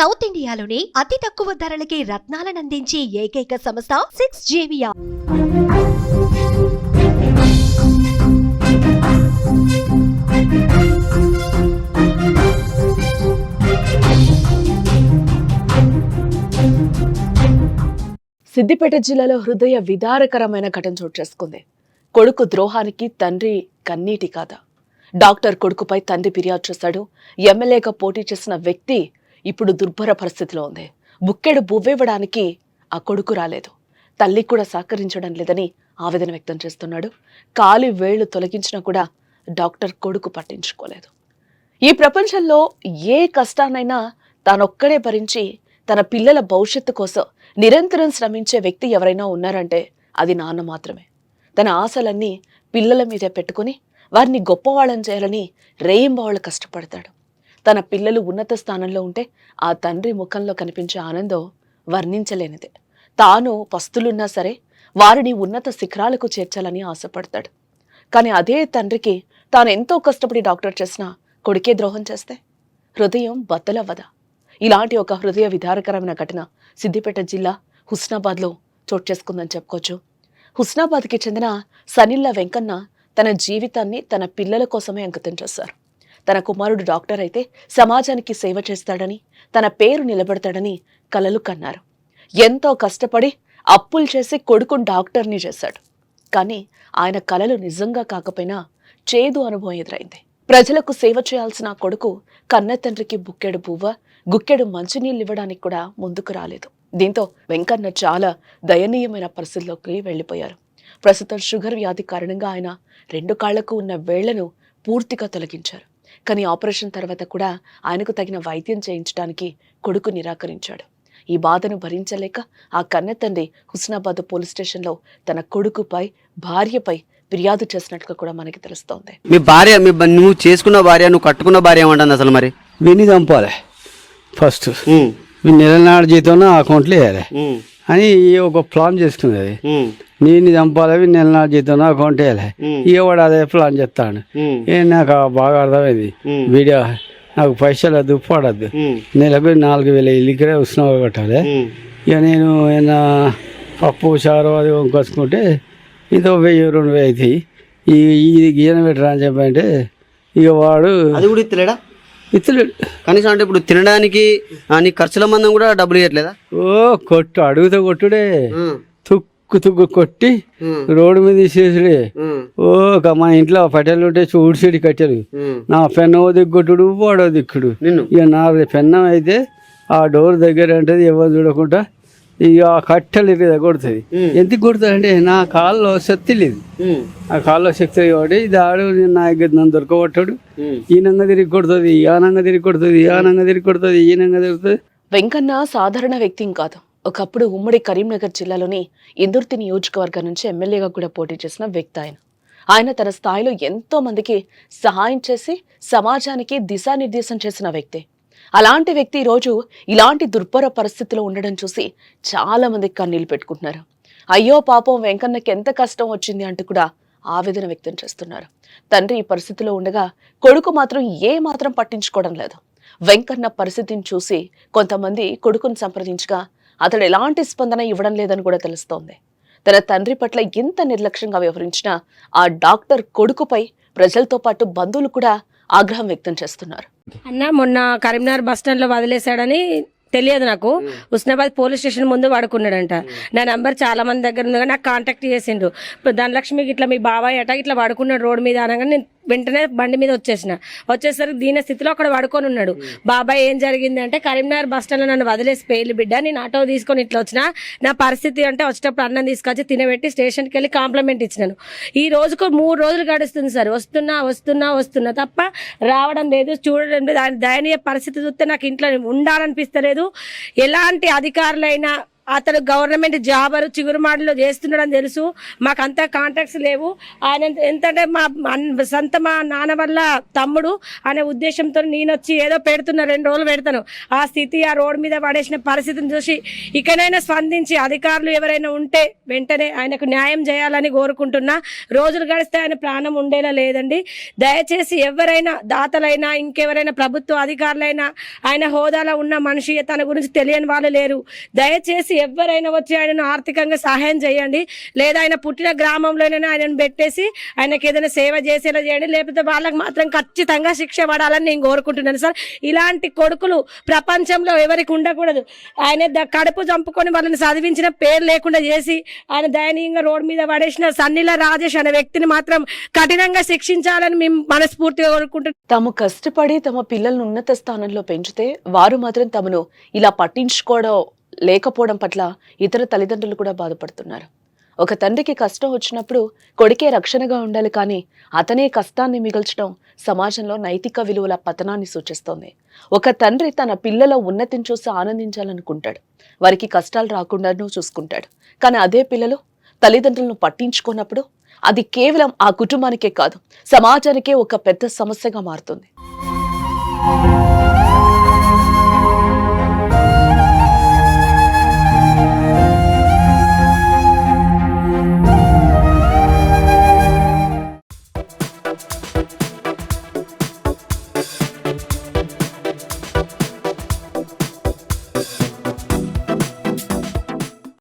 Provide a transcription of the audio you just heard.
South ఇండియాలోని అతి తక్కువ ధరలకి రత్నాలనందించే ఏకైక సంస్థ 6JVR. సిద్దిపేట జిల్లాలో హృదయ విదారకరమైన ఘటన చోటు చేసుకుంది. కొడుకు ద్రోహానికి తండ్రి కన్నీటి కాద. డాక్టర్ కొడుకుపై తండ్రి ఫిర్యాదు చేశాడు. ఎమ్మెల్యేగా పోటీ చేసిన వ్యక్తి ఇప్పుడు దుర్భర పరిస్థితిలో ఉంది. బుక్కెడు బువ్వివ్వడానికి ఆ కొడుకు రాలేదు. తల్లి కూడా సహకరించడం లేదని ఆవేదన వ్యక్తం చేస్తున్నాడు. కాలి వేళ్లు తొలగించినా కూడా డాక్టర్ కొడుకు పట్టించుకోలేదు. ఈ ప్రపంచంలో ఏ కష్టాన్నైనా తానొక్కడే భరించి తన పిల్లల భవిష్యత్తు కోసం నిరంతరం శ్రమించే వ్యక్తి ఎవరైనా ఉన్నారంటే అది నాన్న మాత్రమే. తన ఆశలన్నీ పిల్లల మీదే పెట్టుకుని వారిని గొప్పవాళ్ళని చేయాలని రేయింబావుళ్ళు కష్టపడతాడు. తన పిల్లలు ఉన్నత స్థానంలో ఉంటే ఆ తండ్రి ముఖంలో కనిపించే ఆనందం వర్ణించలేనిదే. తాను పస్తులున్నా సరే వారిని ఉన్నత శిఖరాలకు చేర్చాలని ఆశపడతాడు. కానీ అదే తండ్రికి తాను ఎంతో కష్టపడి డాక్టర్ చేసినా కొడుకే ద్రోహం చేస్తే హృదయం బద్దలవ్వదా? ఇలాంటి ఒక హృదయ విదారకరమైన ఘటన సిద్దిపేట జిల్లా హుస్నాబాద్లో చోటు చేసుకుందని చెప్పుకోవచ్చు. హుస్నాబాద్కి చెందిన సనిల్ల వెంకన్న తన జీవితాన్ని తన పిల్లల కోసమే అంకితం చేశారు. తన కుమారుడు డాక్టర్ అయితే సమాజానికి సేవ చేస్తాడని, తన పేరు నిలబెడతాడని కలలు కన్నారు. ఎంతో కష్టపడి అప్పులు చేసి కొడుకుని డాక్టర్ని చేశాడు. కానీ ఆయన కలలు నిజంగా కాకపోయినా చేదు అనుభవం ఎదురైంది. ప్రజలకు సేవ చేయాల్సిన కొడుకు కన్న తండ్రికి బుక్కెడు పువ్వ, గుక్కెడు మంచినీళ్ళు ఇవ్వడానికి కూడా ముందుకు రాలేదు. దీంతో వెంకన్న చాలా దయనీయమైన పరిస్థితుల్లోకి వెళ్లిపోయారు. ప్రస్తుతం షుగర్ వ్యాధి కారణంగా ఆయన 2 కాళ్లకు ఉన్న వేళ్లను పూర్తిగా తొలగించారు. కానీ ఆపరేషన్ తర్వాత కూడా ఆయనకు తగిన వైద్యం చేయించడానికి కొడుకు నిరాకరించాడు. ఈ బాధను భరించలేక ఆ కన్న తండ్రి హుస్నాబాద్ పోలీస్ స్టేషన్లో తన కొడుకుపై, భార్యపై ఫిర్యాదు చేసినట్లుగా కూడా మనకి తెలుస్తోంది. మీ భార్య, నువ్వు చేసుకున్న భార్య, నువ్వు కట్టుకున్న భార్య ఏమంటుంది అసలు? మరి విని చంపాలి ఫస్ట్, నెలనాడు జీతం అకౌంట్లో వేయాలి అని ఒక ప్లాన్ చేసుకునేది. నేను చంపాలి, నెలనాడు జీతం అకౌంట్ వేయాలి. వాడు అదే ప్లాన్ చేస్తాడు. నాకు బాగా అర్థమైంది. వీడియో నాకు పైసలు వద్దు, పడద్దు, నెలకు 4,000 ఇల్లుకరే ఉష్ణాలు కట్టాలి. ఇక నేను ఏమైనా పప్పు చారు అది వంకొచ్చుకుంటే ఇదో 1,000-2,000 అవుతాయి. ఇది గీన పెట్టరా అని చెప్పంటే ఇక వాడు అది కూడా ఇస్తలేడా? ఇస్తలేడు కనీసం. అంటే ఇప్పుడు తినడానికి నీ ఖర్చుల మందం కూడా డబ్బులు ఇవ్వట్లేదా? కొట్టు అడుగుతా కొట్టుడే, తుక్కు కొట్టి రోడ్డు మీద తీసేసుడే. మా ఇంట్లో పట్టెలు ఉంటే ఊడిసేడి కట్టారు. నా పెన్నో దిగ్గొట్టుడు, వాడో దిక్కుడు. ఇక నా పెన్నం అయితే ఆ డోర్ దగ్గర అంటది, ఎవరు చూడకుండా ఇక ఆ కట్టెలు కొడుతుంది. ఎందుకు కొడుతుంది అంటే నా కాళ్ళలో శక్తి లేదు. ఆ కాళ్ళలో శక్తి కాబట్టి దాడు నా నన్ను దొరకబట్టాడు. ఈనంగా తిరిగి కొడుతుంది, ఆనంగా తిరిగి కొడుతుంది, ఆనంగా తిరిగి కొడుతుంది, ఈనంగా తిరుగుతుంది. వెంకన్న సాధారణ వ్యక్తి కాదు. ఒకప్పుడు ఉమ్మడి కరీంనగర్ జిల్లాలోని ఇందుర్తి నియోజకవర్గం నుంచి ఎమ్మెల్యేగా కూడా పోటీ చేసిన వ్యక్తి ఆయన తన స్థాయిలో ఎంతో మందికి సహాయం చేసి సమాజానికి దిశానిర్దేశం చేసిన వ్యక్తి. అలాంటి వ్యక్తి ఈరోజు ఇలాంటి దుర్భర పరిస్థితిలో ఉండడం చూసి చాలా మంది కన్నీళ్లు పెట్టుకుంటున్నారు. అయ్యో పాపం, వెంకన్నకి ఎంత కష్టం వచ్చింది అంటూ కూడా ఆవేదన వ్యక్తం చేస్తున్నారు. తండ్రి ఈ పరిస్థితిలో ఉండగా కొడుకు మాత్రం ఏ మాత్రం పట్టించుకోవడం లేదు. వెంకన్న పరిస్థితిని చూసి కొంతమంది కొడుకును సంప్రదించగా అతడు ఎలాంటి స్పందన ఇవ్వడం లేదని కూడా తెలుస్తోంది. తన తండ్రి పట్ల ఎంత నిర్లక్ష్యంగా వ్యవహరించినా ఆ డాక్టర్ కొడుకుపై ప్రజలతో పాటు బంధువులు కూడా ఆగ్రహం వ్యక్తం చేస్తున్నారు. అన్న మొన్న కరీంనగర్ బస్ స్టాండ్ లో వదిలేశాడని తెలియదు నాకు. హుస్నాబాద్ పోలీస్ స్టేషన్ ముందు పడుకున్నాడంట. నా నంబర్ చాలా మంది దగ్గర ఉంది, నాకు కాంటాక్ట్ చేసిండ్రు. ఇప్పుడు ధనలక్ష్మికి ఇట్లా మీ బాబాయ్ అట ఇట్లా పడుకున్నాడు రోడ్డు మీద అనగా నేను వెంటనే బండి మీద వచ్చేసరికి దీని స్థితిలో అక్కడ పడుకొని ఉన్నాడు. బాబాయ్ ఏం జరిగింది అంటే, కరీంనగర్ బస్ స్టాండ్ లో నన్ను వదిలేసి పేర్లు బిడ్డ, నేను ఆటో తీసుకొని ఇట్లా వచ్చిన, నా పరిస్థితి అంటే వచ్చేటప్పుడు అన్నం తీసుకొచ్చి తినబెట్టి స్టేషన్కి వెళ్ళి కాంప్లిమెంట్ ఇచ్చినాను. ఈ రోజుకు 3 రోజులు గడుస్తుంది సార్. వస్తున్నా తప్ప రావడం లేదు, చూడడం లేదు. దయనీయ పరిస్థితి చూస్తే నాకు ఇంట్లో ఉండాలనిపిస్తలేదు. ఎలాంటి అధికారులైనా అతను గవర్నమెంట్ జాబరు చిగురుమాడిలో చేస్తున్నాడని తెలుసు. మాకంతా కాంటాక్ట్స్ లేవు. ఆయన ఎంతంటే మా నాన్న వల్ల తమ్ముడు అనే ఉద్దేశంతో నేను వచ్చి ఏదో పెడుతున్నా, 2 రోజులు పెడతాను. ఆ స్థితి ఆ రోడ్డు మీద పడేసిన పరిస్థితిని చూసి ఇకనైనా స్పందించి అధికారులు ఎవరైనా ఉంటే వెంటనే ఆయనకు న్యాయం చేయాలని కోరుకుంటున్నా. రోజులు గడిస్తే ఆయన ప్రాణం ఉండేలా లేదండి. దయచేసి ఎవరైనా దాతలైనా ఇంకెవరైనా ప్రభుత్వ అధికారులైనా ఆయన హోదాలో ఉన్న మనిషి తన గురించి తెలియని వాళ్ళు లేరు. దయచేసి ఎవరైనా వచ్చి ఆయనను ఆర్థికంగా సహాయం చేయండి, లేదా ఆయన పుట్టిన గ్రామంలోనైనా ఆయనను పెట్టేసి ఆయనకి ఏదైనా సేవ చేసేలా చేయండి. లేకపోతే వాళ్ళకి మాత్రం ఖచ్చితంగా శిక్ష పడాలని నేను కోరుకుంటున్నాను సార్. ఇలాంటి కొడుకులు ప్రపంచంలో ఎవరికి ఉండకూడదు. ఆయన కడుపు చంపుకొని వాళ్ళని చదివించిన పేరు లేకుండా చేసి ఆయన దయనీయంగా రోడ్డు మీద పడేసిన సన్నిల రాజేష్ అనే వ్యక్తిని మాత్రం కఠినంగా శిక్షించాలని మేము మనస్ఫూర్తిగా కోరుకుంటున్నాం. తాము కష్టపడి తమ పిల్లలను ఉన్నత స్థానంలో పెంచితే వారు మాత్రం తమను ఇలా పట్టించుకోవడం లేకపోవడం పట్ల ఇతర తల్లిదండ్రులు కూడా బాధపడుతున్నారు. ఒక తండ్రికి కష్టం వచ్చినప్పుడు కొడుకే రక్షణగా ఉండాలి, కానీ అతనే కష్టాన్ని మిగల్చడం సమాజంలో నైతిక విలువల పతనాన్ని సూచిస్తోంది. ఒక తండ్రి తన పిల్లల ఉన్నతిని చూసి ఆనందించాలనుకుంటాడు, వారికి కష్టాలు రాకుండానూ చూసుకుంటాడు. కానీ అదే పిల్లలు తల్లిదండ్రులను పట్టించుకున్నప్పుడు అది కేవలం ఆ కుటుంబానికే కాదు, సమాజానికే ఒక పెద్ద సమస్యగా మారుతుంది.